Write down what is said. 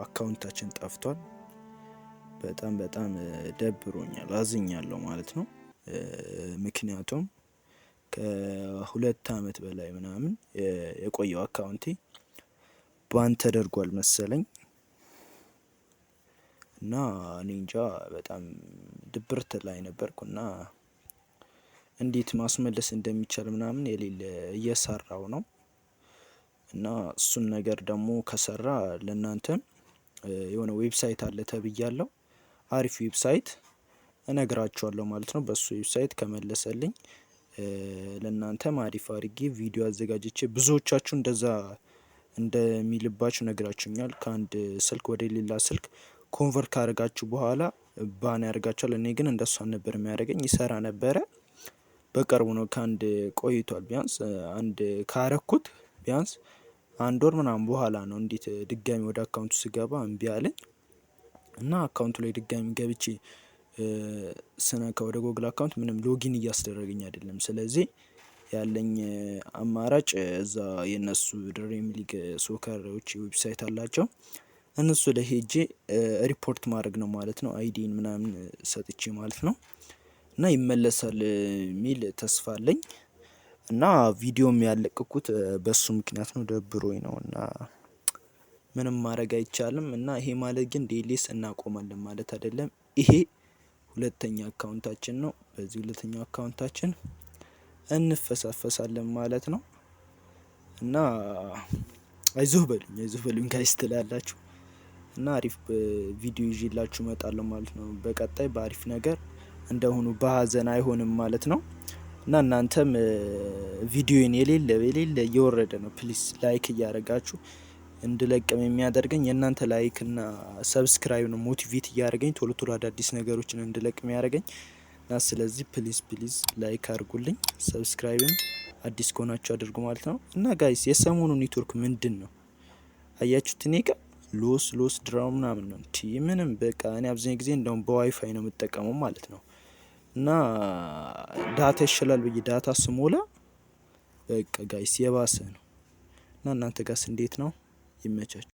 አካውንታችን ጠፍቷል። በጣም ደብሮኛል፣ አዝኛለሁ ማለት ነው። ምክንያቱም ከ2 አመት በላይ ምናምን የቆየው አካውንቴ ባን ተደርጓል መሰለኝ። እና እኔ እንጃ በጣም ድብርት ላይ ነበርኩና እንዴት ማስመለስ እንደሚቻል ምናምን የሌለ እየሰራው ነው። እና እሱን ነገር ደግሞ ከሰራ ለእናንተም የሆነ ዌብሳይት አለ ተብያለሁ። አሪፍ ዌብሳይት እነግራችኋለሁ ማለት ነው። በሱ ዌብሳይት ከመለሰልኝ ለእናንተም አሪፍ አድርጌ ቪዲዮ አዘጋጅቼ ብዙዎቻችሁ እንደዛ እንደሚልባችሁ ነግራችሁኛል። ከአንድ ስልክ ወደ ሌላ ስልክ ኮንቨርት ካደረጋችሁ በኋላ ባን ያደርጋችኋል። እኔ ግን እንደሱ አልነበር የሚያደርገኝ፣ ይሰራ ነበረ። በቅርቡ ነው ከአንድ ቆይቷል። ቢያንስ አንድ ካረኩት ቢያንስ 1 ወር ምናምን በኋላ ነው እንዴት ድጋሚ ወደ አካውንቱ ስገባ እምቢ አለኝ። እና አካውንቱ ላይ ድጋሚ ገብቼ ስነካ ወደ ጎግል አካውንት ምንም ሎጊን እያስደረገኝ አይደለም። ስለዚህ ያለኝ አማራጭ እዛ የነሱ ድሪም ሊግ ሶከሮች ዌብሳይት አላቸው፣ እነሱ ላይ ሄጄ ሪፖርት ማድረግ ነው ማለት ነው። አይዲን ምናምን ሰጥቼ ማለት ነው። እና ይመለሳል የሚል ተስፋ አለኝ። እና ቪዲዮም ያለቀኩት በሱ ምክንያት ነው፣ ደብሮኝ ነው። እና ምንም ማድረግ አይቻልም። እና ይሄ ማለት ግን ዴሊስ እናቆማለን ማለት አይደለም። ይሄ ሁለተኛ አካውንታችን ነው። በዚህ ሁለተኛው አካውንታችን እንፈሳፈሳለን ማለት ነው። እና አይዞህ በሉኝ ጋይስ ትላላችሁ። እና አሪፍ ቪዲዮ ይዤላችሁ እመጣለሁ ማለት ነው በቀጣይ በአሪፍ ነገር። እንደሆኑ በሀዘን አይሆንም ማለት ነው። እና እናንተም ቪዲዮን የሌለ እየወረደ ነው፣ ፕሊስ ላይክ እያደረጋችሁ እንድለቅም የሚያደርገኝ የእናንተ ላይክ እና ሰብስክራይብ ነው። ሞቲቬት እያደረገኝ ቶሎ አዳዲስ ነገሮችን እንድለቅም ያደረገኝ። እና ስለዚህ ፕሊዝ ላይክ አድርጉልኝ፣ ሰብስክራይብም አዲስ ከሆናችሁ አድርጉ ማለት ነው። እና ጋይስ የሰሞኑ ኔትወርክ ምንድነው አያችሁት? እኔ ጋር ሎስ ድራው ምናምን ነው እንዴ? ምንም በቃ እኔ አብዛኛው ጊዜ እንደውም በዋይፋይ ነው የምጠቀመው ማለት ነው። እና ዳታ ይሻላል ብዬ ዳታ ስሞላ በቃ ጋይስ የባሰ ነው። እና እናንተ ጋርስ እንዴት ነው? ይመቻችሁ።